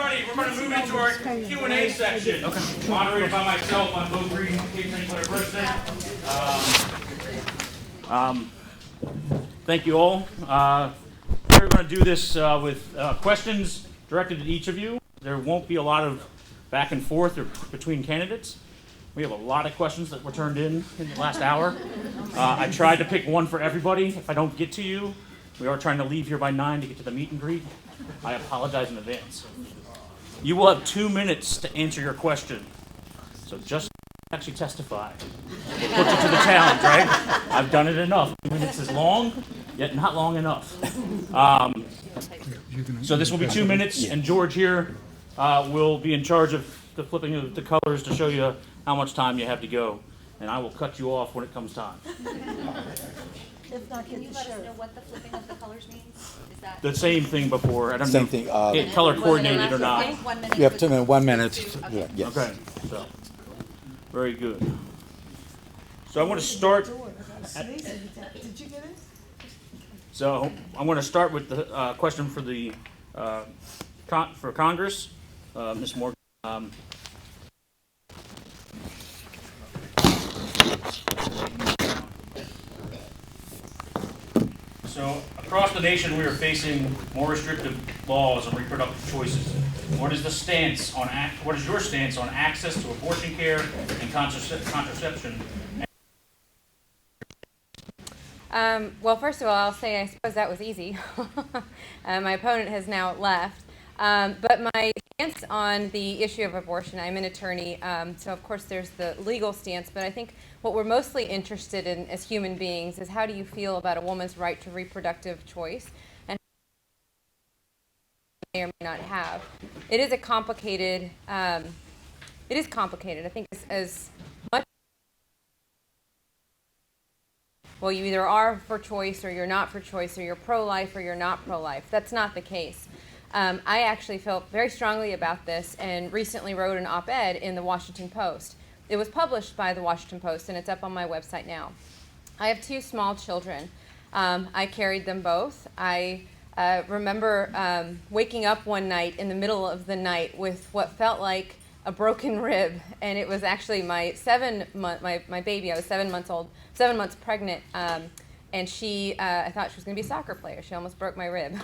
everybody, we're going to move into our Q&A section. Okay. Moderated by myself, I'm Bo Breeden, thank you all. We're going to do this with questions directed at each of you. There won't be a lot of back and forth or between candidates. We have a lot of questions that were turned in the last hour. I tried to pick one for everybody. If I don't get to you, we are trying to leave here by 9 to get to the meet and greet. I apologize in advance. You will have 2 minutes to answer your question. So just actually testify. We'll put you to the challenge, right? I've done it enough. 2 minutes is long, yet not long enough. So this will be 2 minutes, and George here will be in charge of the flipping of the colors to show you how much time you have to go. And I will cut you off when it comes time. If not, can you let us know what the flipping of the colors means? Is that the same thing before? I don't Same know thing. if color coordinated or not. 1 minute. You have 2 minutes, 1 minute. Okay. Yeah, yes. Okay, so very good. So I want to start. did you get it? So I want to start with the question for the for Congress, Ms. Morgan. So across the nation, we are facing more restrictive laws on reproductive choices. What is your stance on access to abortion care and contraception? Well, first of all, I'll say I suppose that was easy. My opponent has now left. But my stance on the issue of abortion, I'm an attorney, so of course there's the legal stance, but I think what we're mostly interested in as human beings is how do you feel about a woman's right to reproductive choice and may or may not have. It is a complicated, I think as much, well, you either are for choice or you're not for choice, or you're pro-life or you're not pro-life. That's not the case. I actually felt very strongly about this and recently wrote an op-ed in the Washington Post. It was published by the Washington Post, and it's up on my website now. I have 2 small children. I carried them both. I remember waking up one night in the middle of the night with what felt like a broken rib, and it was actually my baby. I was 7 months old, 7 months pregnant, and she, I thought she was going to be a soccer player. She almost broke my rib.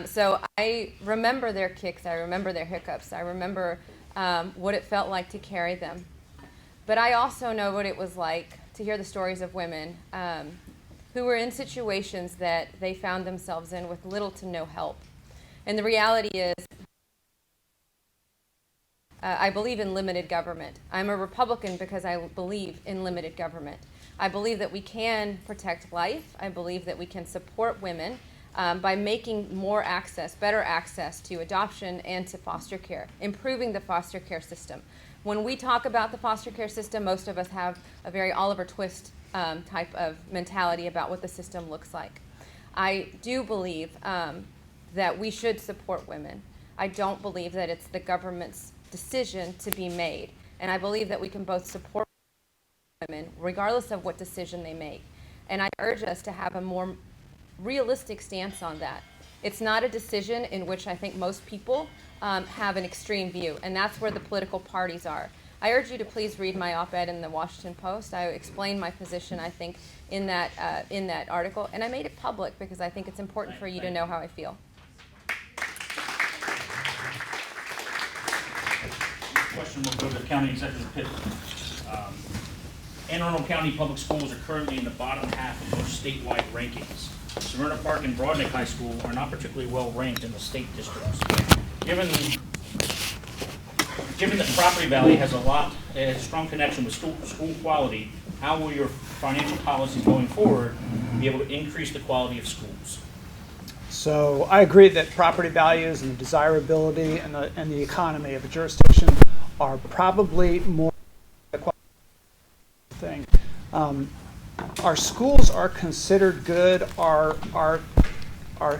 So I remember their kicks, I remember their hiccups, I remember what it felt like to carry them. But I also know what it was like to hear the stories of women who were in situations that they found themselves in with little to no help. And the reality is, I believe in limited government. I'm a Republican because I believe in limited government. I believe that we can protect life. I believe that we can support women by making more access, better access to adoption and to foster care, improving the foster care system. When we talk about the foster care system, most of us have a very Oliver Twist type of mentality about what the system looks like. I do believe that we should support women. I don't believe that it's the government's decision to be made. And I believe that we can both support women regardless of what decision they make. And I urge us to have a more realistic stance on that. It's not a decision in which I think most people have an extreme view, and that's where the political parties are. I urge you to please read my op-ed in the Washington Post. I explained my position, I think, in that article, and I made it public because I think it's important for you to know how I feel. Question will go to County Executive Pittman. Anne Arundel County Public Schools are currently in the bottom half of most statewide rankings. Smyrna Park and Broadneck High School are not particularly well ranked in the state districts. Given that Property Valley has a strong connection with school quality, how will your financial policies going forward be able to increase the quality of schools? So I agree that property values and the desirability and the economy of a jurisdiction are probably more thing. Our schools are considered good. Our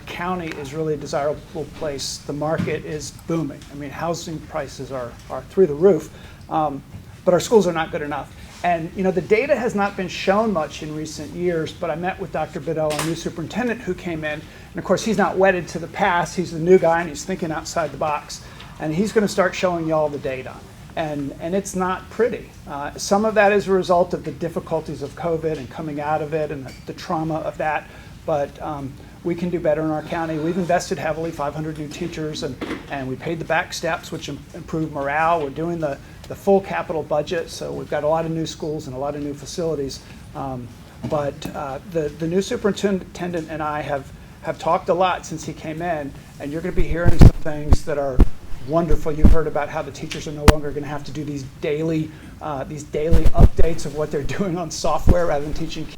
county is really a desirable place. The market is booming. I mean, housing prices are through the roof, but our schools are not good enough. And the data has not been shown much in recent years, but I met with Dr. Bedell, our new superintendent, who came in, and of course he's not wedded to the past. He's the new guy and he's thinking outside the box. and he's going to start showing you all the data. And it's not pretty. Some of that is a result of the difficulties of COVID and coming out of it and the trauma of that. But we can do better in our county. We've invested heavily, 500 new teachers, and we paid the back steps, which improved morale. We're doing the full capital budget, so we've got a lot of new schools and a lot of new facilities. But the new superintendent and I have talked a lot since he came in, and you're going to be hearing some things that are wonderful. You've heard about how the teachers are no longer going to have to do these daily updates of what they're doing on software rather than teaching kids.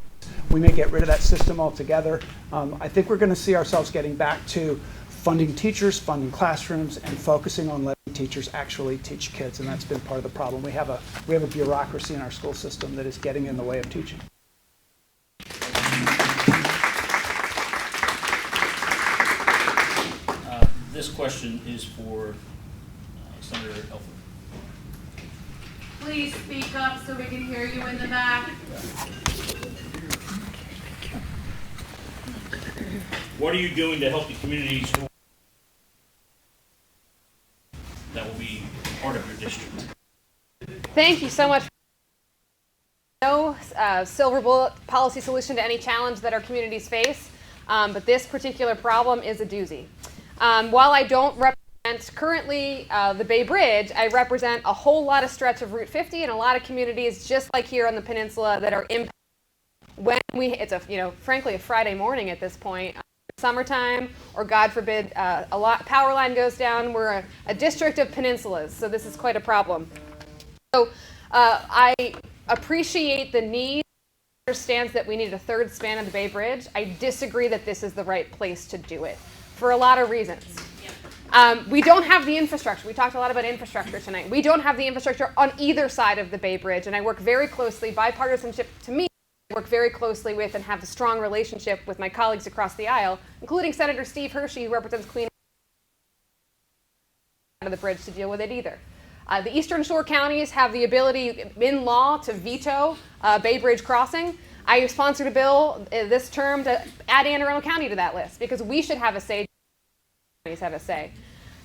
We may get rid of that system altogether. I think we're going to see ourselves getting back to funding teachers, funding classrooms, and focusing on letting teachers actually teach kids, and that's been part of the problem. We have a bureaucracy in our school system that is getting in the way of teaching. This question is for Senator Elfreth. Please speak up so we can hear you in the back. What are you doing to help the community school that will be part of your district? Thank you so much. No silver bullet policy solution to any challenge that our communities face, but this particular problem is a doozy. While I don't represent currently the Bay Bridge, I represent a whole lot of stretch of Route 50 and a lot of communities just like here on the peninsula that are impacted when it's frankly a Friday morning at this point, summertime, or God forbid power line goes down. We're a district of peninsulas, so this is quite a problem. So I appreciate the need. Understands that we need a third span of the Bay Bridge. I disagree that this is the right place to do it for a lot of reasons. We don't have the infrastructure. We talked a lot about infrastructure tonight. We don't have the infrastructure on either side of the Bay Bridge, and I work very closely, bipartisanship to me, I work very closely with and have a strong relationship with my colleagues across the aisle, including Senator Steve Hershey, who represents Queen of the bridge to deal with it either. The Eastern Shore counties have the ability in law to veto Bay Bridge crossing. I sponsored a bill this term to add Anne Arundel County to that list because we should have a say. Counties have a say.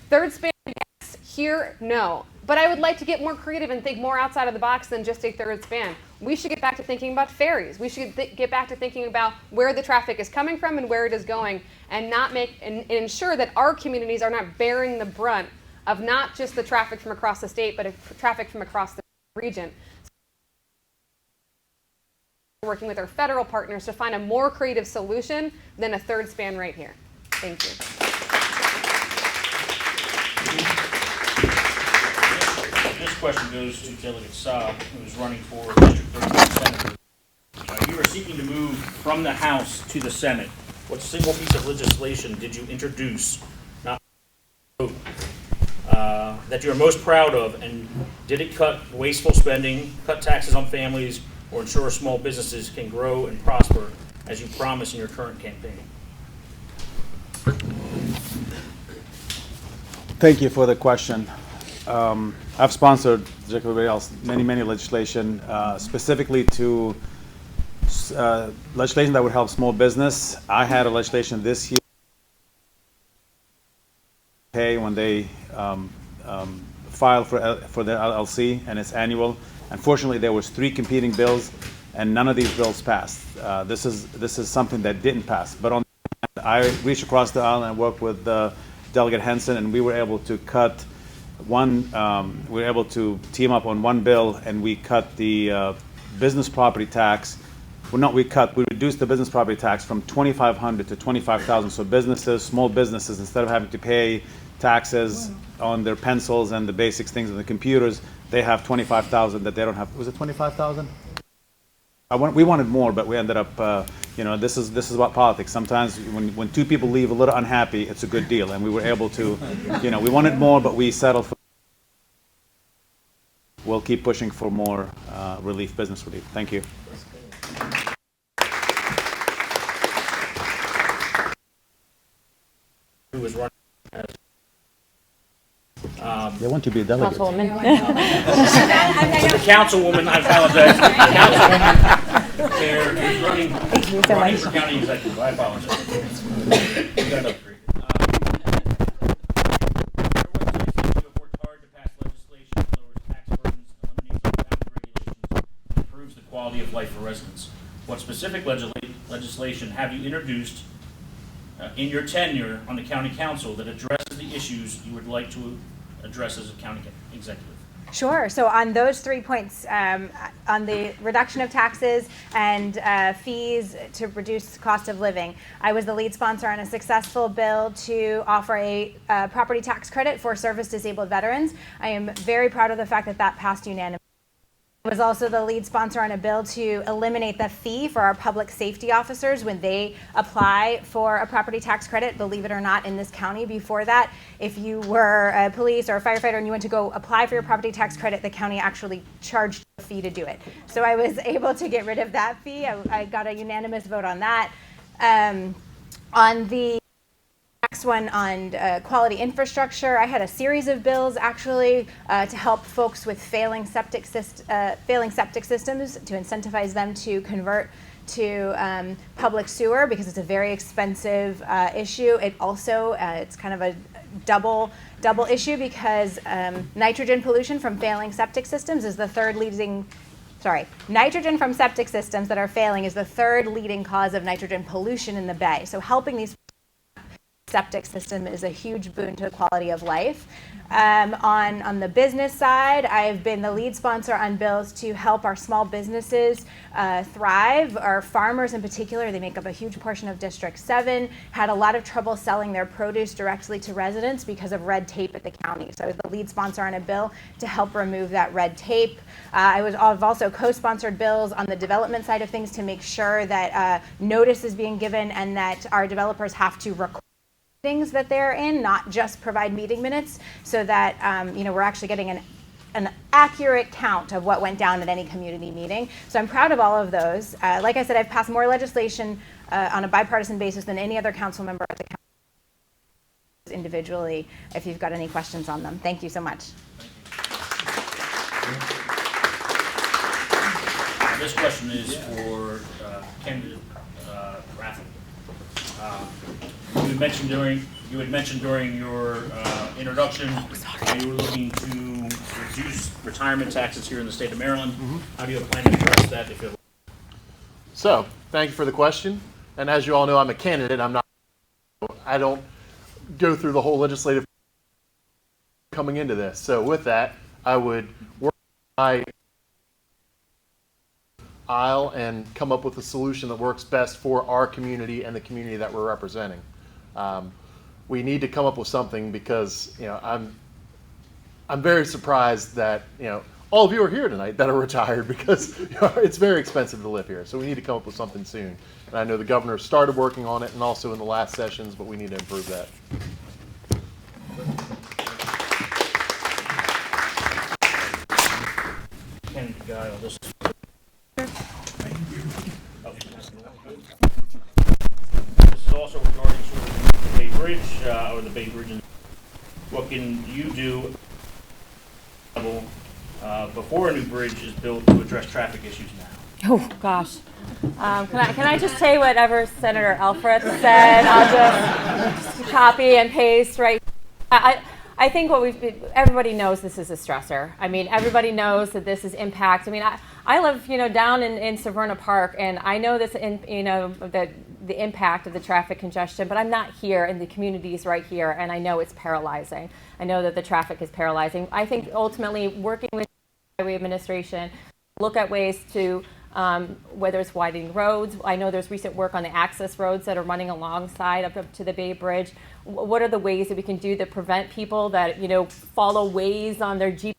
Third span, yes. Here, no. But I would like to get more creative and think more outside of the box than just a third span. We should get back to thinking about ferries. We should get back to thinking about where the traffic is coming from and where it is going, and ensure that our communities are not bearing the brunt of not just the traffic from across the state, but traffic from across the region. Working with our federal partners to find a more creative solution than a third span right here. Thank you. This question goes to Delegate Saab, who is running for District 13 Senator. You are seeking to move from the House to the Senate. What single piece of legislation did you introduce, not vote, that you are most proud of, and did it cut wasteful spending, cut taxes on families, or ensure small businesses can grow and prosper as you promise in your current campaign? Thank you for the question. I've sponsored, like everybody else, many legislation, specifically to legislation that would help small business. I had a legislation this year when they file for their LLC, and it's annual. Unfortunately, there was 3 competing bills, and none of these bills passed. This is something that didn't pass. But on the other hand, I reached across the aisle and worked with Delegate Henson, and we were able to cut we were able to team up on one bill, and we cut the business property tax. Well, we reduced the business property tax from $2,500 to $25,000. So small businesses, instead of having to pay taxes on their pencils and the basic things on the computers, they have $25,000 that they don't have. Was it $25,000? We wanted more, but we ended up, this is about politics. Sometimes when 2 people leave a little unhappy, it's a good deal. And we were able to, we wanted more, but we settled for. We'll keep pushing for more business relief. Thank you. Who was running as They want to be a delegate. the councilwoman, I apologize. The councilwoman there is running for county executive. I apologize. You got it up, residents. What specific legislation have you introduced in your tenure on the county council that addresses the issues you would like to address as a county executive? Sure. So on those 3 points, on the reduction of taxes and fees to reduce cost of living, I was the lead sponsor on a successful bill to offer a property tax credit for service-disabled veterans. I am very proud of the fact that that passed unanimously. I was also the lead sponsor on a bill to eliminate the fee for our public safety officers when they apply for a property tax credit. Believe it or not, in this county before that, if you were a police or a firefighter and you went to go apply for your property tax credit, the county actually charged a fee to do it. So I was able to get rid of that fee. I got a unanimous vote on that. On the next one on quality infrastructure, I had a series of bills actually to help folks with failing septic systems, to incentivize them to convert to public sewer because it's a very expensive issue. It also, it's kind of a double issue because nitrogen pollution from failing septic systems is the third leading nitrogen from septic systems that are failing is the third leading cause of nitrogen pollution in the bay. So helping these septic system is a huge boon to the quality of life. On the business side, I've been the lead sponsor on bills to help our small businesses thrive. Our farmers in particular, they make up a huge portion of District 7, had a lot of trouble selling their produce directly to residents because of red tape at the county. So I was the lead sponsor on a bill to help remove that red tape. I've also co-sponsored bills on the development side of things to make sure that notice is being given and that our developers have to record things that they're in, not just provide meeting minutes, so that we're actually getting an accurate count of what went down at any community meeting. So I'm proud of all of those. Like I said, I've passed more legislation on a bipartisan basis than any other council member at the council individually, if you've got any questions on them. Thank you so much. This question is for candidate Rathell. You had mentioned during your introduction that you were looking to reduce retirement taxes here in the state of Maryland. How do you plan to address that? So, thank you for the question. And as you all know, I'm a candidate. I don't go through the whole legislative coming into this. So with that, I would work my aisle and come up with a solution that works best for our community and the community that we're representing. We need to come up with something because I'm very surprised that all of you are here tonight that are retired because it's very expensive to live here. So we need to come up with something soon. And I know the governor started working on it and also in the last sessions, but we need to improve that. Candidate Gile, this is also regarding sort of the Bay Bridge or the Bay Bridge. What can you do before a new bridge is built to address traffic issues now? Oh, gosh. Can I just say whatever Senator Elfreth said? I'll just copy and paste right. I think everybody knows this is a stressor. I mean, everybody knows that this is impact. I mean, I live, down in Severna Park, and I know this, the impact of the traffic congestion, but I'm not here, and the community's right here, and I know it's paralyzing. I know that the traffic is paralyzing. I think ultimately working with the highway administration, look at ways to, whether it's widening roads. I know there's recent work on the access roads that are running alongside up to the Bay Bridge. What are the ways that we can do to prevent people that, follow ways on their GPS,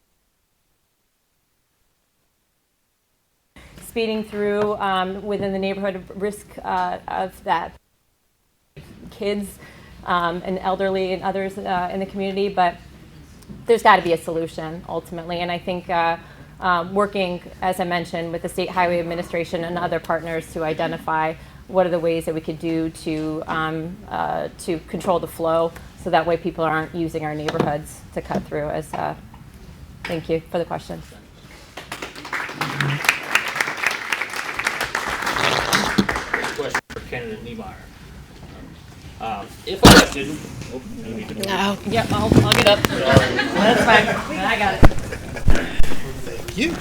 speeding through within the neighborhood, risk of that kids and elderly and others in the community. But there's got to be a solution ultimately, and I think working, as I mentioned, with the State Highway Administration and other partners to identify what are the ways that we could do to control the flow, so that way people aren't using our neighborhoods to cut through. Thank you for the question. Next question for candidate Neimeyer. If elected, Yep, I'll get up. That's fine. I got it. Thank you.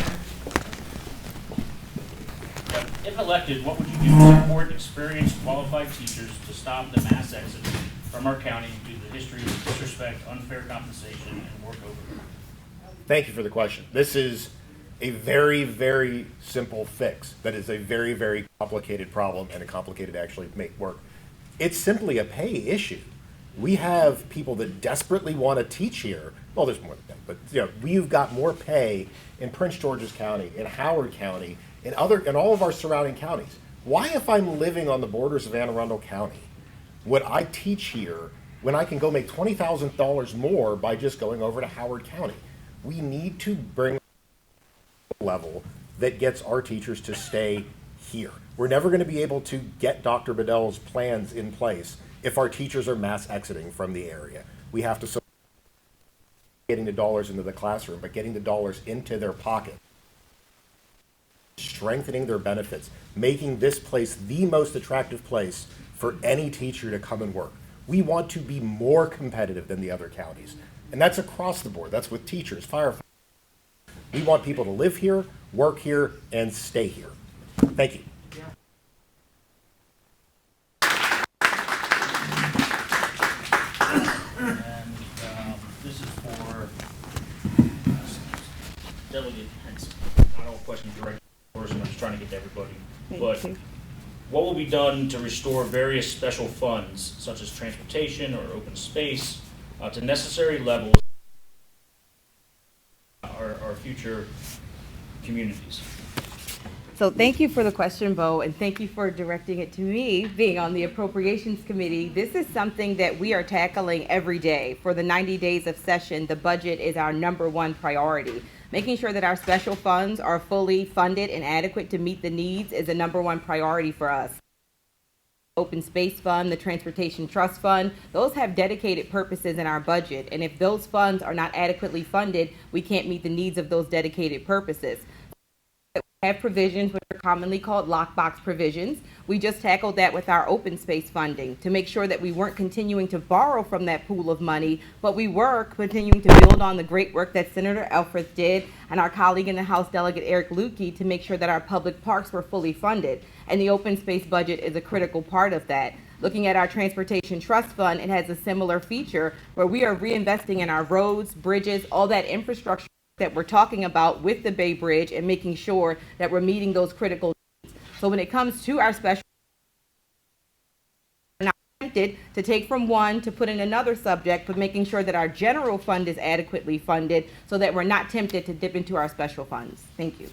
If elected, what would you do to support experienced, qualified teachers to stop the mass exit from our county due to the history of disrespect, unfair compensation, and work overtime? Thank you for the question. This is a very, very simple fix that is a very, very complicated problem and a complicated to actually make work. It's simply a pay issue. We have people that desperately want to teach here. Well, there's more than that, but we've got more pay in Prince George's County, in Howard County, in all of our surrounding counties. Why, if I'm living on the borders of Anne Arundel County, would I teach here when I can go make $20,000 more by just going over to Howard County? We need to bring a level that gets our teachers to stay here. We're never going to be able to get Dr. Bedell's plans in place if our teachers are mass exiting from the area. We have to getting the dollars into the classroom, but getting the dollars into their pocket, strengthening their benefits, making this place the most attractive place for any teacher to come and work. We want to be more competitive than the other counties. And that's across the board. That's with teachers, firefighters. We want people to live here, work here, and stay here. Thank you. And this is for Delegate Henson. I don't have a question directly to the person, I'm just trying to get to everybody. But what will be done to restore various special funds, such as transportation or open space, to necessary levels our future communities? So thank you for the question, Bo, and thank you for directing it to me, being on the Appropriations Committee. This is something that we are tackling every day. For the 90 days of session, the budget is our #1 priority. Making sure that our special funds are fully funded and adequate to meet the needs is a #1 priority for us. Open Space Fund, the Transportation Trust Fund, those have dedicated purposes in our budget. And if those funds are not adequately funded, we can't meet the needs of those dedicated purposes. We have provisions which are commonly called lockbox provisions. We just tackled that with our open space funding to make sure that we weren't continuing to borrow from that pool of money, but we were continuing to build on the great work that Senator Elfreth did and our colleague in the House, Delegate Eric Lukey, to make sure that our public parks were fully funded. And the open space budget is a critical part of that. Looking at our Transportation Trust Fund, it has a similar feature where we are reinvesting in our roads, bridges, all that infrastructure that we're talking about with the Bay Bridge and making sure that we're meeting those critical needs. So when it comes to our special, we're not tempted to take from one to put in another subject, but making sure that our general fund is adequately funded so that we're not tempted to dip into our special funds. Thank you.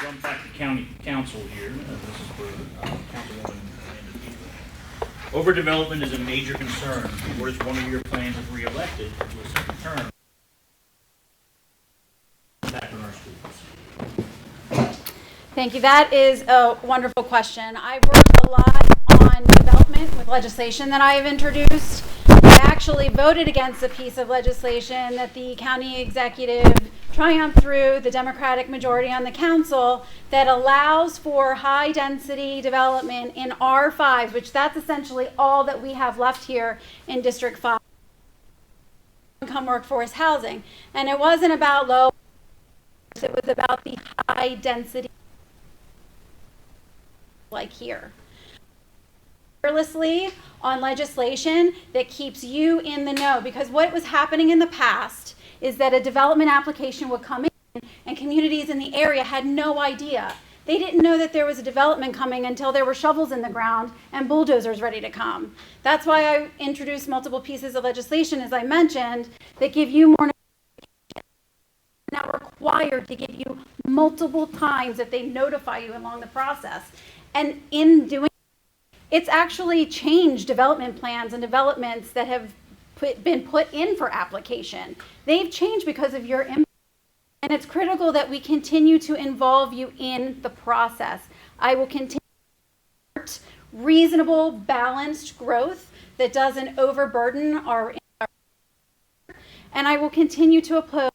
Jump back to County Council here. This is for Councilwoman. Overdevelopment is a major concern. What is one of your plans if re-elected to a second term back in our schools? Thank you. That is a wonderful question. I've worked a lot on development with legislation that I have introduced. I actually voted against a piece of legislation that the county executive triumphed through the Democratic majority on the council that allows for high density development in R5, which that's essentially all that we have left here in District 5. Income workforce housing. And it wasn't about low, it was about the high density like here. Fearlessly on legislation that keeps you in the know, because what was happening in the past is that a development application would come in and communities in the area had no idea. They didn't know that there was a development coming until there were shovels in the ground and bulldozers ready to come. That's why I introduced multiple pieces of legislation, as I mentioned, that give you more not required to give you multiple times that they notify you along the process. And in doing it's actually changed development plans and developments that have been put in for application. They've changed because of your input. And it's critical that we continue to involve you in the process. I will continue to support reasonable, balanced growth that doesn't overburden our and I will continue to oppose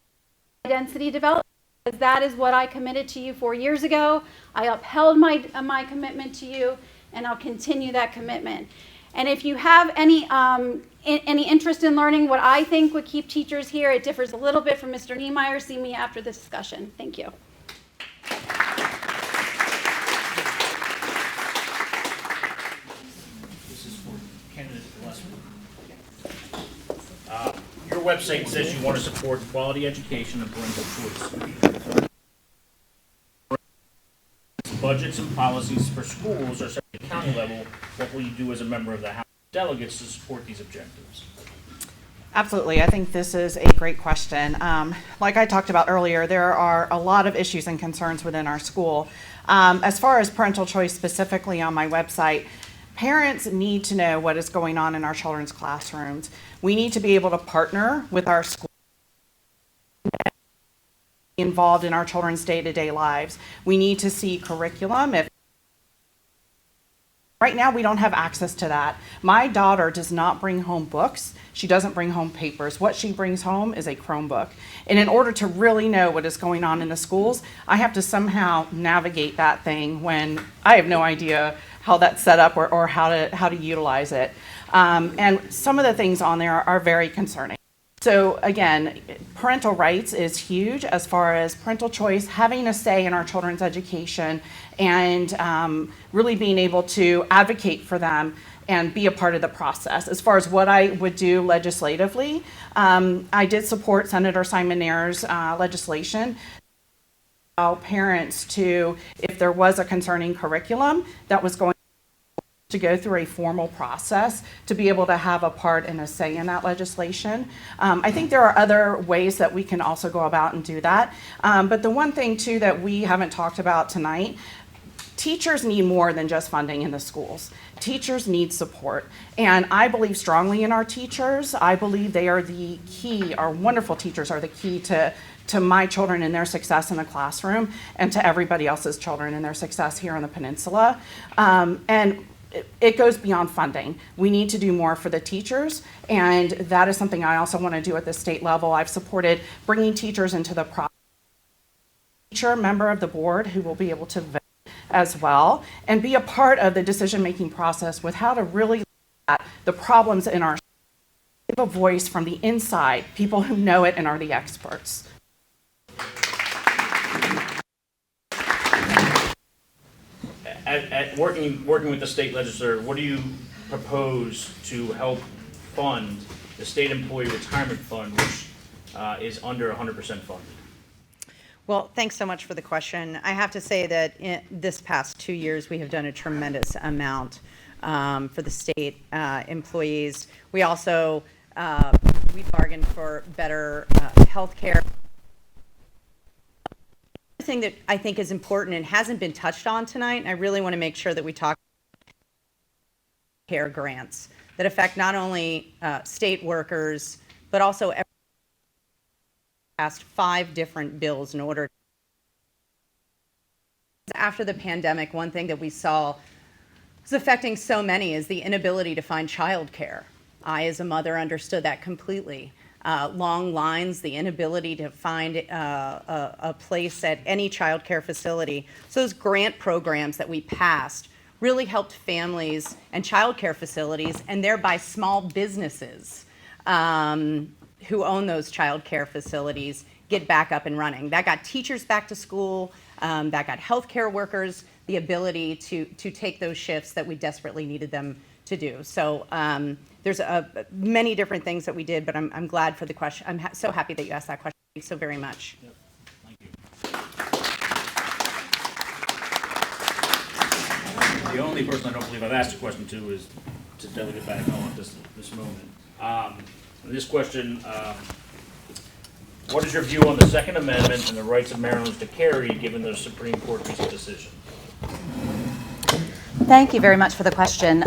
density development, because that is what I committed to you 4 years ago. I upheld my commitment to you, and I'll continue that commitment. And if you have any interest in learning what I think would keep teachers here, it differs a little bit from Mr. Neimeyer. See me after the discussion. Thank you. This is for candidate Gillespie. Your website says you want to support quality education and parental choice. Budgets and policies for schools are set at the county level. What will you do as a member of the House of Delegates to support these objectives? Absolutely. I think this is a great question. Like I talked about earlier, there are a lot of issues and concerns within our school. As far as parental choice specifically on my website, parents need to know what is going on in our children's classrooms. We need to be able to partner with our school involved in our children's day-to-day lives. We need to see curriculum. Right now, we don't have access to that. My daughter does not bring home books. She doesn't bring home papers. What she brings home is a Chromebook. And in order to really know what is going on in the schools, I have to somehow navigate that thing when I have no idea how that's set up or how to utilize it. And some of the things on there are very concerning. So again, parental rights is huge as far as parental choice, having a say in our children's education, and really being able to advocate for them and be a part of the process. As far as what I would do legislatively, I did support Senator Simon Nair's legislation. Allow parents to, if there was a concerning curriculum that was going to go through a formal process to be able to have a part and a say in that legislation. I think there are other ways that we can also go about and do that. But the one thing too that we haven't talked about tonight, teachers need more than just funding in the schools. Teachers need support. And I believe strongly in our teachers. I believe they are the key, our wonderful teachers are the key to my children and their success in the classroom and to everybody else's children and their success here on the peninsula. And it goes beyond funding. We need to do more for the teachers, and that is something I also want to do at the state level. I've supported bringing teachers into the process. Teacher, member of the board who will be able to vote as well and be a part of the decision-making process with how to really look at the problems in our school. Give a voice from the inside, people who know it and are the experts. At working with the state legislature, what do you propose to help fund the state employee retirement fund, which is under 100% funded? Well, thanks so much for the question. I have to say that in this past 2 years, we have done a tremendous amount for the state employees. We also we bargained for better health care. Thing that I think is important and hasn't been touched on tonight, and I really want to make sure that we talk about care grants that affect not only state workers, but also passed 5 different bills in order. After the pandemic, one thing that we saw was affecting so many is the inability to find childcare. I, as a mother, understood that completely. Long lines, the inability to find a place at any child care facility. So those grant programs that we passed really helped families and child care facilities and thereby small businesses who own those child care facilities get back up and running. That got teachers back to school, that got healthcare workers the ability to take those shifts that we desperately needed them to do. So there's many different things that we did, but I'm glad for the question. I'm so happy that you asked that question. Thank you so very much. Yep. Thank you. The only person I don't believe I've asked a question to is to Delegate Bagnall at this moment. This question, what is your view on the Second Amendment and the rights of Marylanders to carry, given the Supreme Court recent decision? Thank you very much for the question.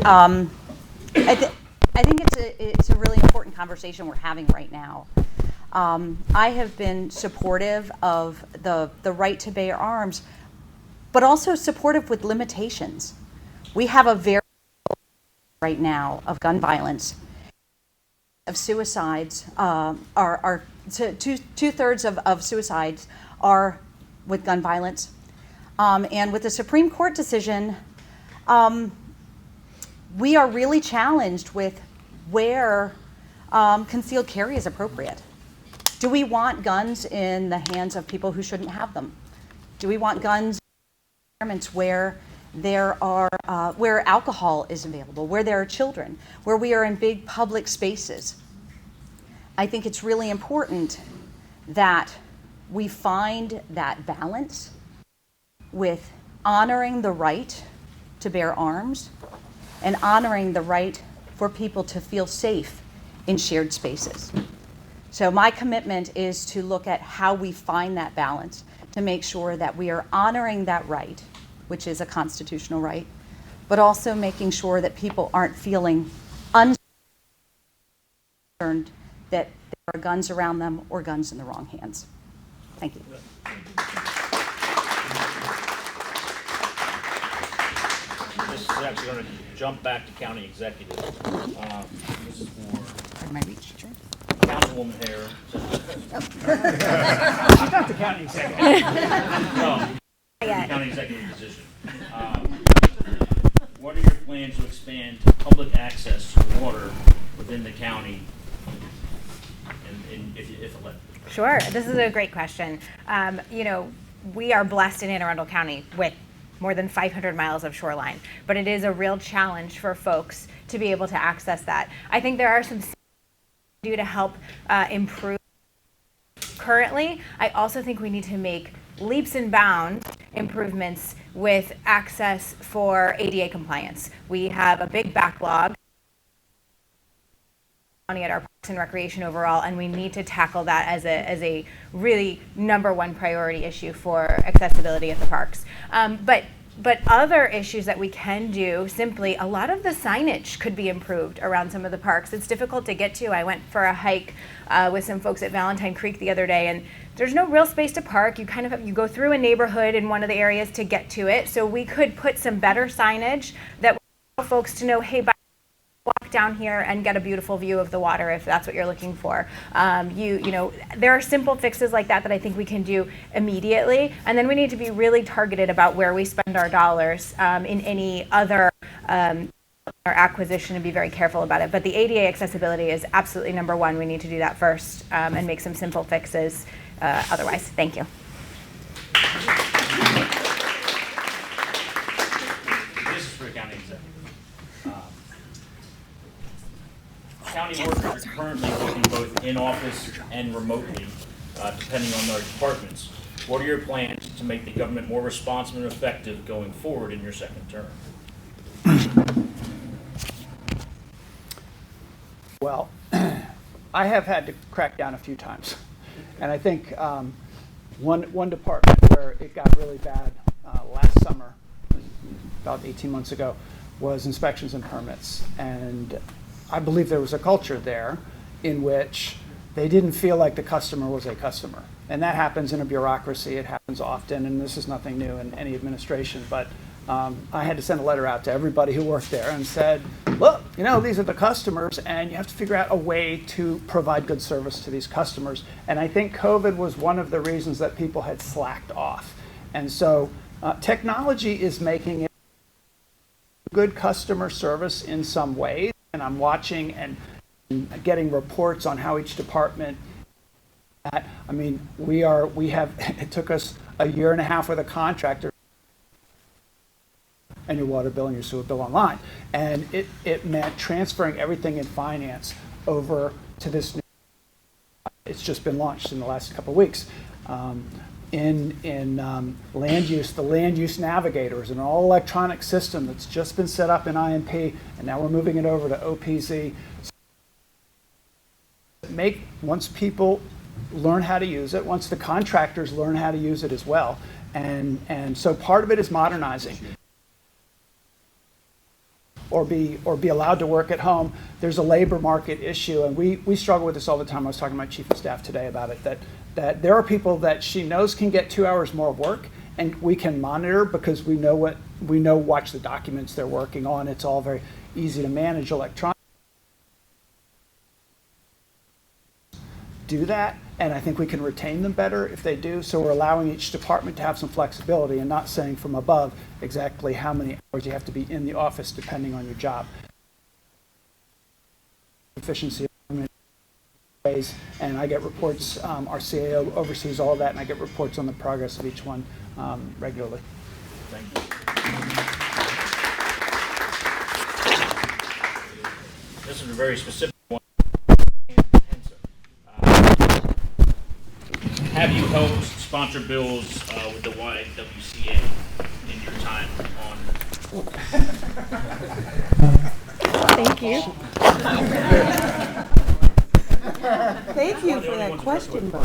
I think it's a really important conversation we're having right now. I have been supportive of the right to bear arms, but also supportive with limitations. We have a very right now of gun violence, of suicides. Are two-thirds of suicides are with gun violence, and with the Supreme Court decision. we are really challenged with where concealed carry is appropriate. Do we want guns in the hands of people who shouldn't have them? Do we want guns in environments where where alcohol is available, where there are children, where we are in big public spaces? I think it's really important that we find that balance with honoring the right to bear arms and honoring the right for people to feel safe in shared spaces. So my commitment is to look at how we find that balance to make sure that we are honoring that right, which is a constitutional right, but also making sure that people aren't feeling concerned that there are guns around them or guns in the wrong hands. Thank you. This is actually going to jump back to county executive. This is for Councilwoman Haire. She's not the county executive. No, county executive position. What are your plans to expand public access to water within the county, and if elected? Sure, this is a great question. We are blessed in Anne Arundel County with more than 500 miles of shoreline, but it is a real challenge for folks to be able to access that. I think there are some things we can do to help improve currently. I also think we need to make leaps and bounds improvements with access for ADA compliance. We have a big backlog at our Parks and Recreation overall, and we need to tackle that as a really #1 priority issue for accessibility at the parks. But other issues that we can do, simply, a lot of the signage could be improved around some of the parks. It's difficult to get to. I went for a hike with some folks at Valentine Creek the other day, and there's no real space to park. You you go through a neighborhood in one of the areas to get to it. So we could put some better signage that will allow folks to know, hey, walk down here and get a beautiful view of the water if that's what you're looking for. There are simple fixes like that I think we can do immediately, and then we need to be really targeted about where we spend our dollars in any other acquisition and be very careful about it. But the ADA accessibility is absolutely #1. We need to do that first and make some simple fixes otherwise. Thank you. This is for the county executive. County workers are currently working both in office and remotely, depending on their departments. What are your plans to make the government more responsive and effective going forward in your second term? Well, I have had to crack down a few times. And I think one department where it got really bad last summer, about 18 months ago, was inspections and permits. And I believe there was a culture there in which they didn't feel like the customer was a customer. And that happens in a bureaucracy. It happens often, and this is nothing new in any administration. But I had to send a letter out to everybody who worked there and said, look, these are the customers, and you have to figure out a way to provide good service to these customers. And I think COVID was one of the reasons that people had slacked off. And so technology is making it good customer service in some ways. And I'm watching and getting reports on how each department. It took us a year and a half with a contractor, and your water bill and your sewer bill online, and it meant transferring everything in finance over to this new. It's just been launched in the last couple of weeks. In land use, the land use navigator is an all electronic system that's just been set up in IMP, and now we're moving it over to OPZ. Once people learn how to use it, once the contractors learn how to use it as well, and so part of it is modernizing. Or be allowed to work at home. There's a labor market issue, and we struggle with this all the time. I was talking to my chief of staff today about it, that there are people that she knows can get 2 hours more work, and we can monitor because we watch the documents they're working on. It's all very easy to manage electronically. do that, and I think we can retain them better if they do. So we're allowing each department to have some flexibility and not saying from above exactly how many hours you have to be in the office depending on your job. Efficiency ways, and I get reports. Our CAO oversees all of that, and I get reports on the progress of each one regularly. Thank you. This is a very specific one. Have you helped sponsor bills with the YWCA in your time on? Thank you. Thank you for that question, Bo.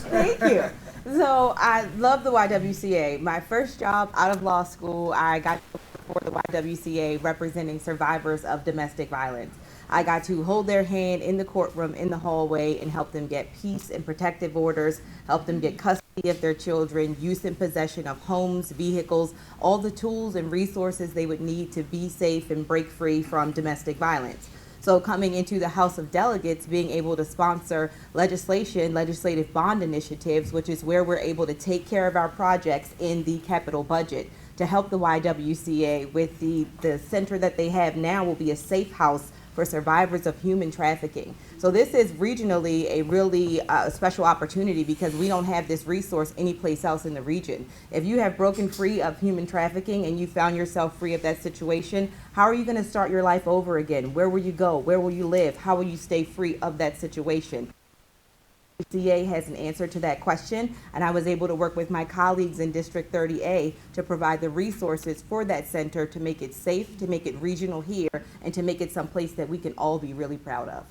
Thank you. So I love the YWCA. My first job out of law school, I got to work for the YWCA representing survivors of domestic violence. I got to hold their hand in the courtroom, in the hallway, and help them get peace and protective orders, help them get custody of their children, use and possession of homes, vehicles, all the tools and resources they would need to be safe and break free from domestic violence. So coming into the House of Delegates, being able to sponsor legislation, legislative bond initiatives, which is where we're able to take care of our projects in the capital budget to help the YWCA with the center that they have now will be a safe house for survivors of human trafficking. So this is regionally a really special opportunity because we don't have this resource anyplace else in the region. If you have broken free of human trafficking and you found yourself free of that situation, how are you going to start your life over again? Where will you go? Where will you live? How will you stay free of that situation? CA has an answer to that question, and I was able to work with my colleagues in District 30A to provide the resources for that center to make it safe, to make it regional here, and to make it someplace that we can all be really proud of.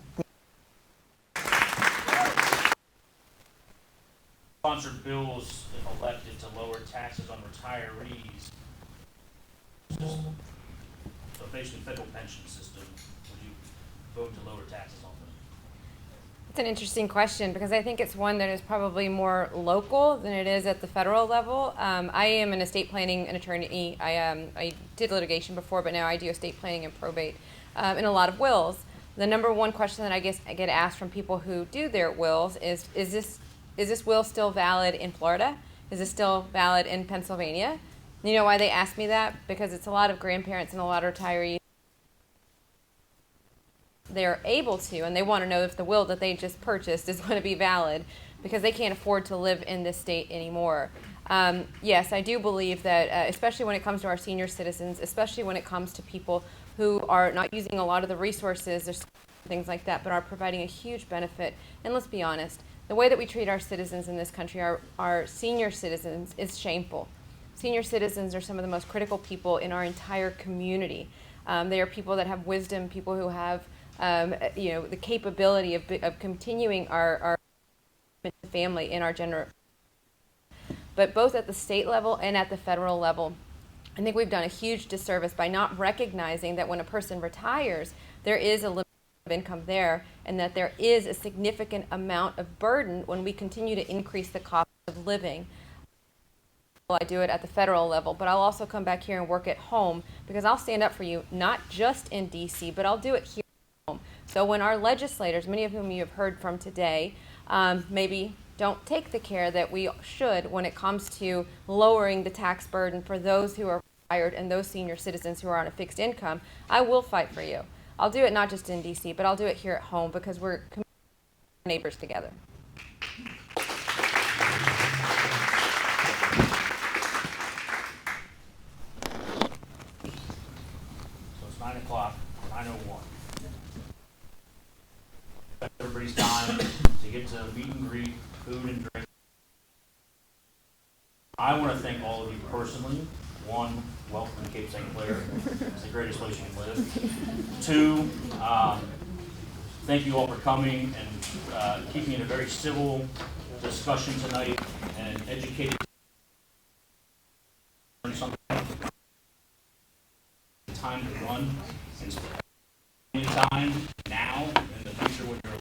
Sponsored bills, if elected, to lower taxes on retirees. So basically, federal pension system. Would you vote to lower taxes on them? It's an interesting question because I think it's one that is probably more local than it is at the federal level. I am an estate planning and attorney. I did litigation before, but now I do estate planning and probate in a lot of wills. The number one question that I get asked from people who do their wills is this will still valid in Florida? Is this still valid in Pennsylvania? You know why they ask me that? Because it's a lot of grandparents and a lot of retirees. They're able to, and they want to know if the will that they just purchased is going to be valid because they can't afford to live in this state anymore. Yes, I do believe that, especially when it comes to our senior citizens, especially when it comes to people who are not using a lot of the resources or things like that, but are providing a huge benefit. And let's be honest, the way that we treat our citizens in this country, our senior citizens, is shameful. Senior citizens are some of the most critical people in our entire community. They are people that have wisdom, people who have the capability of continuing our family in our generation. But both at the state level and at the federal level, I think we've done a huge disservice by not recognizing that when a person retires, there is a limit of income there, and that there is a significant amount of burden when we continue to increase the cost of living. I do it at the federal level, but I'll also come back here and work at home because I'll stand up for you, not just in DC, but I'll do it here. So when our legislators, many of whom you have heard from today, maybe don't take the care that we should when it comes to lowering the tax burden for those who are retired and those senior citizens who are on a fixed income, I will fight for you. I'll do it not just in DC, but I'll do it here at home because we're neighbors together. So it's 9 o'clock, 9:01. Everybody's time to get to meet and greet, food and drink. I want to thank all of you personally. One, welcome to Cape St. Clair. It's the greatest place you can live. Two, thank you all for coming and keeping it a very civil discussion tonight and educated. Something. Time to run and spend time now in the future when you're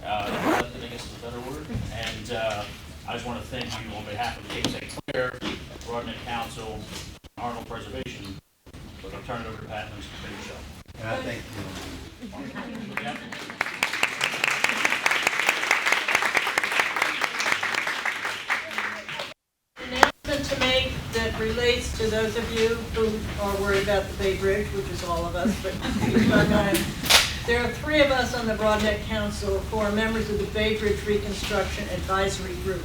elected, I guess is a better word. And I just want to thank you on behalf of Cape St. Clair, Broadneck Council, Arnold Preservation. But I'll turn it over to Pat and finish up. And I thank you. announcement to make that relates to those of you who are worried about the Bay Bridge, which is all of us, but there are 3 of us on the Broadneck Council who are members of the Bay Bridge Reconstruction Advisory Group.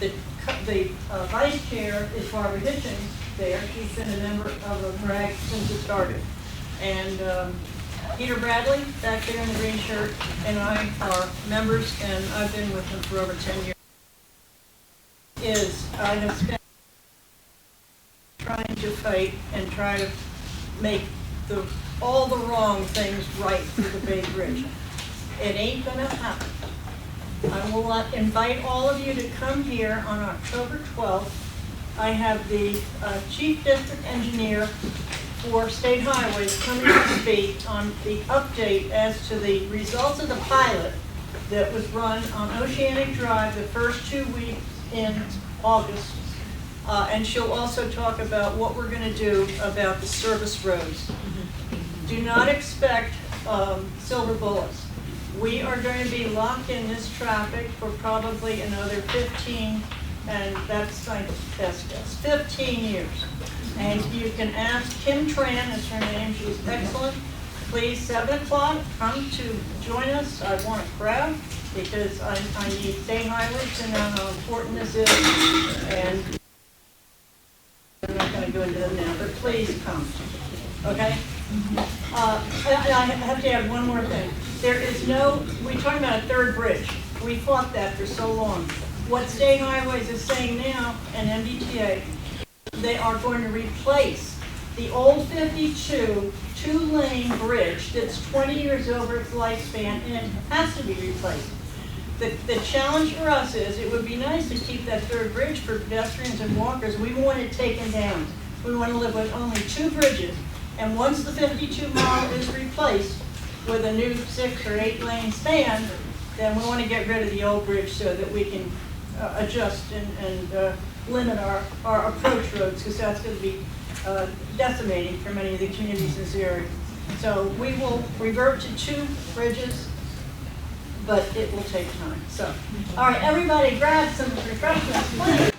The vice chair is Barbara Hitchens there. She's been a member of the RAG since it started. And Peter Bradley, back there in the green shirt, and I are members, and I've been with him for over 10 years. I have spent trying to fight and try to make all the wrong things right through the Bay Bridge. It ain't gonna happen. I will invite all of you to come here on October 12th. I have the Chief District Engineer for State Highways coming to speak on the update as to the results of the pilot that was run on Oceanic Drive the first 2 weeks in August. And she'll also talk about what we're going to do about the service roads. Do not expect silver bullets. We are going to be locked in this traffic for probably another 15, and that's my best guess, 15 years. And you can ask Kim Tran, is her name, she's excellent. Please, 7 o'clock, come to join us. I want a crowd because I need state highways to know how important this is. And I'm not going to go into them now, but please come. Okay? I have to add one more thing. There is no, we're talking about a third bridge. We fought that for so long. What State Highways is saying now, and MDTA, they are going to replace the old 52 two-lane bridge that's 20 years over its lifespan, and it has to be replaced. The challenge for us is, it would be nice to keep that third bridge for pedestrians and walkers. We want it taken down. We want to live with only 2 bridges, and once the 52 mile is replaced with a new 6 or 8 lane span, then we want to get rid of the old bridge so that we can adjust and limit our approach roads, because that's going to be decimating for many of the communities in this area. So we will revert to 2 bridges, but it will take time. So, all right, everybody grab some refreshments, please.